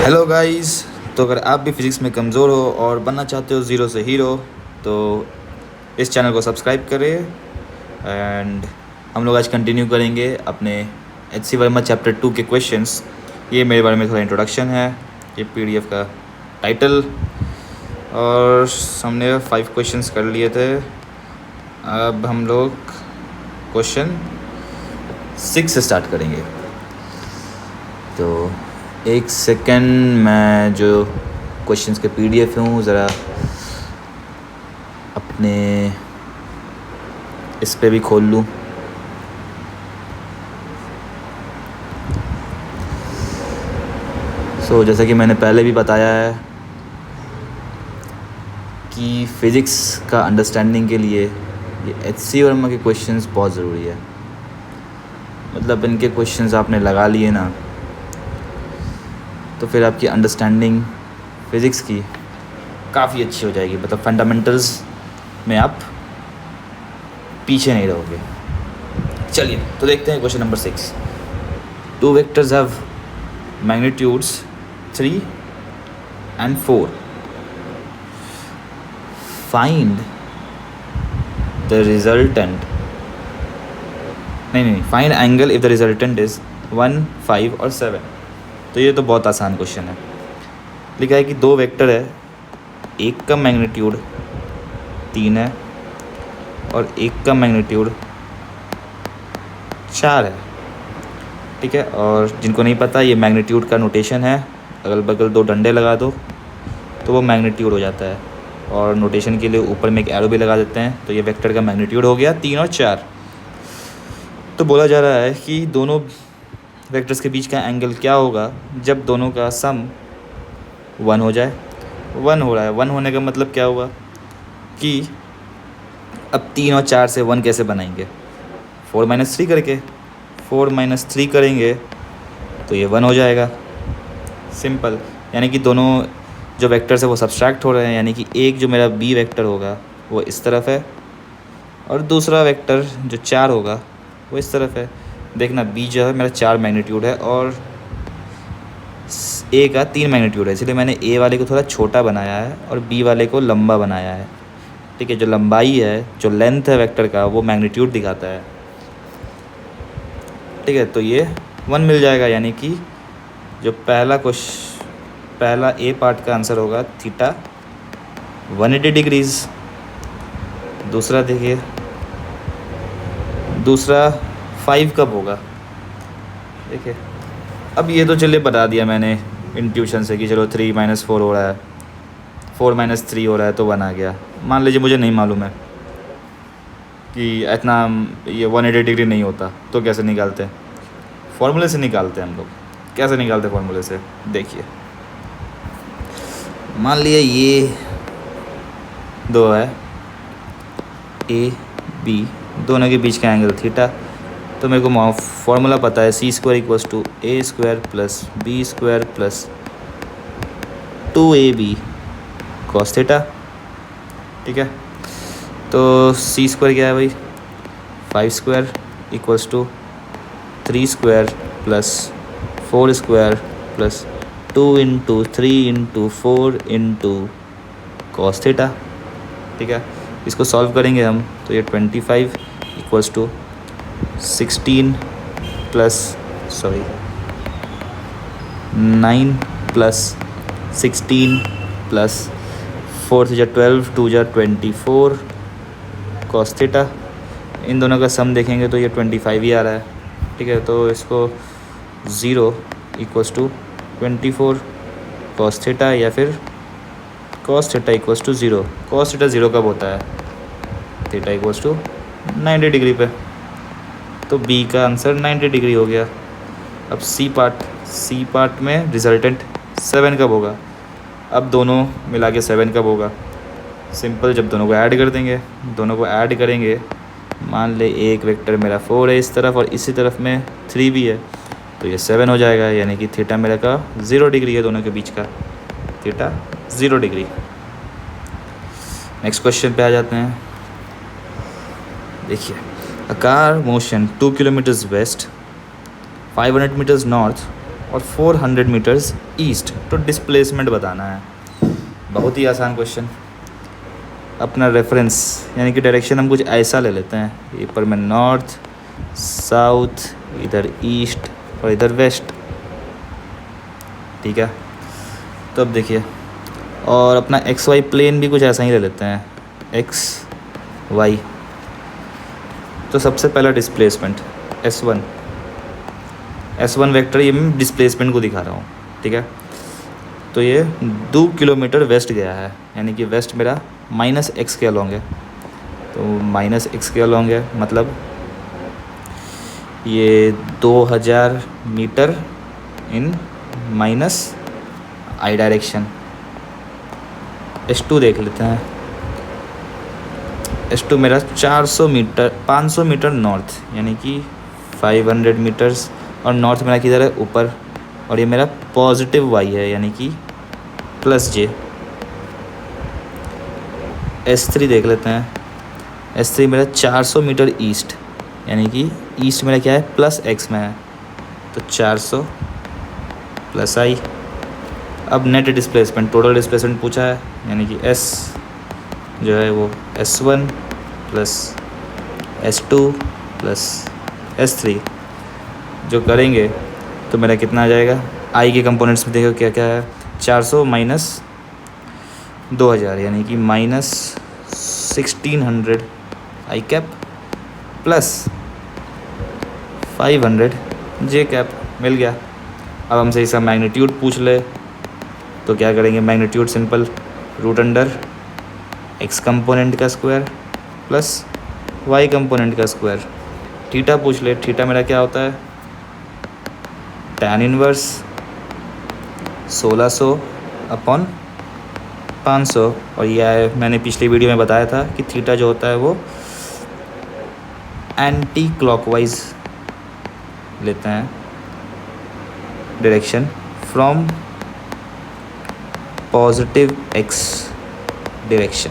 Hello guys. तो अगर आप भी फिज़िक्स में कमज़ोर हो और बनना चाहते हो ज़ीरो से हीरो, तो इस चैनल को सब्सक्राइब करें। एंड हम लोग आज कंटिन्यू करेंगे अपने एच.सी. वर्मा चैप्टर 2 के क्वेश्चंस। ये मेरे बारे में थोड़ा इंट्रोडक्शन है, ये पीडीएफ का टाइटल, और हमने 5 क्वेश्चंस कर लिए थे। अब हम लोग क्वेश्चन 6 से स्टार्ट करेंगे। तो एक सेकेंड, मैं जो क्वेश्चंस के पीडीएफ हूँ ज़रा अपने इस पे भी खोल लूँ। जैसा कि मैंने पहले भी बताया है कि फ़िज़िक्स का अंडरस्टैंडिंग के लिए ये एच.सी. वर्मा के क्वेश्चंस बहुत ज़रूरी है। मतलब इनके क्वेश्चंस आपने लगा लिए ना, तो फिर आपकी अंडरस्टैंडिंग फ़िज़िक्स की काफ़ी अच्छी हो जाएगी। मतलब फंडामेंटल्स में आप पीछे नहीं रहोगे। चलिए तो देखते हैं question number 6। 2 vectors have magnitudes 3 and 4. Find the resultant. नहीं, find angle if the resultant is 1, 5 और 7। तो ये तो बहुत आसान क्वेश्चन है। लिखा है कि 2 वेक्टर है, एक का मैग्नीट्यूड 3 है और एक का मैग्नीट्यूड 4 है। ठीक है, और जिनको नहीं पता, ये मैग्नीट्यूड का नोटेशन है। अगल बगल 2 डंडे लगा दो तो वो मैग्नीट्यूड हो जाता है, और नोटेशन के लिए ऊपर में एक एरो भी लगा देते हैं। तो ये वेक्टर का मैग्नीट्यूड हो गया 3 और 4। तो बोला जा रहा है कि दोनों वेक्टर्स के बीच का एंगल क्या होगा जब दोनों का सम 1 हो जाए। 1 हो रहा है, 1 होने का मतलब क्या हुआ कि अब 3 और 4 से 1 कैसे बनाएंगे? 4 - 3 करके। 4 - 3 करेंगे तो ये 1 हो जाएगा। सिंपल, यानी कि दोनों जो वेक्टर्स है वो सब्सट्रैक्ट हो रहे हैं, यानी कि एक जो मेरा बी वेक्टर होगा वो इस तरफ है और दूसरा वेक्टर जो 4 होगा वो इस तरफ है। देखना, बी जो है मेरा 4 मैग्नीट्यूड है और ए का 3 मैग्नीट्यूड है, इसलिए मैंने ए वाले को थोड़ा छोटा बनाया है और बी वाले को लंबा बनाया है। ठीक है, जो लंबाई है, जो लेंथ है वेक्टर का, वो मैग्नीट्यूड दिखाता है। ठीक है, तो ये 1 मिल जाएगा, यानी कि जो पहला ए पार्ट का आंसर होगा थीटा 180 डिग्रीज़। दूसरा देखिए, दूसरा 5 कब होगा? देखिए, अब ये तो चलिए बता दिया मैंने इंट्यूशन से कि चलो 3 - 4 हो रहा है, 4 - 3 हो रहा है तो 1 आ गया। मान लीजिए मुझे नहीं मालूम है कि इतना ये 180 डिग्री नहीं होता, तो कैसे निकालते हैं? फॉर्मूले से निकालते हैं हम लोग। कैसे निकालते हैं फॉर्मूले से? देखिए, मान लिया ये 2 है, ए बी, दोनों के बीच का एंगल थीटा। तो मेरे को फॉर्मूला पता है, C² = A² + B² + 2AB cos theta. ठीक है, तो C² क्या है भाई? 5² = 3² + 4² + 2 × 3 × 4 × cos थीटा। ठीक है, इसको सॉल्व करेंगे हम तो ये 25 = 16 9 + 16 + 4 × 12 2 × 24 cos थीटा। इन दोनों का सम देखेंगे तो ये 25 ही आ रहा है। ठीक है, तो इसको 0 = 24 cos थीटा, या फिर cos थीटा = 0। cos थीटा 0 कब होता है? थीटा = 90 डिग्री पे। तो बी का आंसर 90 डिग्री हो गया। अब सी पार्ट में रिजल्टेंट 7 कब होगा? अब दोनों मिला के 7 कब होगा? सिंपल, जब दोनों को ऐड कर देंगे। दोनों को ऐड करेंगे, मान ले एक वेक्टर मेरा 4 है इस तरफ और इसी तरफ में 3 भी है, तो ये 7 हो जाएगा, यानी कि थीटा मेरा का 0 डिग्री है, दोनों के बीच का थीटा 0 डिग्री। नेक्स्ट क्वेश्चन पे आ जाते हैं। देखिए, a car motion 2 kilometres west, 500 metres north और 400 मीटर्स ईस्ट, तो डिस्प्लेसमेंट बताना है। बहुत ही आसान क्वेश्चन। अपना रेफरेंस यानी कि डायरेक्शन हम कुछ ऐसा ले लेते हैं, ये पर मैं नॉर्थ, साउथ, इधर ईस्ट और इधर वेस्ट, ठीक है। तो अब देखिए, और अपना एक्स वाई प्लेन भी कुछ ऐसा ही ले लेते हैं, एक्स वाई। तो सबसे पहला डिस्प्लेसमेंट S1 वेक्टर, ये मैं डिस्प्लेसमेंट को दिखा रहा हूँ, ठीक है। तो ये 2 किलोमीटर वेस्ट गया है, यानी कि वेस्ट मेरा -x के अलॉन्ग है। तो -x के अलॉन्ग है मतलब ये 2000 metre in -i direction. S2 देख लेते हैं। S2 मेरा 500 मीटर नॉर्थ, यानी कि 500 मीटर्स, और नॉर्थ मेरा किधर है, ऊपर, और ये मेरा पॉजिटिव y है, यानी कि +j। S3 देख लेते हैं। S3 मेरा 400 मीटर ईस्ट, यानी कि ईस्ट मेरा क्या है, +x में है, तो 400 +i। अब नेट डिस्प्लेसमेंट, टोटल डिस्प्लेसमेंट पूछा है, यानी कि S जो है वो S1 + S2 + S3 जो करेंगे तो मेरा कितना आ जाएगा। आई के कंपोनेंट्स में देखो क्या क्या है, 400 - 2000 यानी कि -1600 आई कैप +500 जे कैप, मिल गया। अब हमसे इसका मैग्नीट्यूड पूछ ले तो क्या करेंगे, magnitude simple, √under x component का स्क्वायर प्लस y कंपोनेंट का स्क्वायर। थीटा पूछ ले, थीटा मेरा क्या होता है, tan इनवर्स 1600/500। और यह मैंने पिछली वीडियो में बताया था कि थीटा जो होता है वो एंटी क्लॉकवाइज लेते हैं direction, from positive x direction.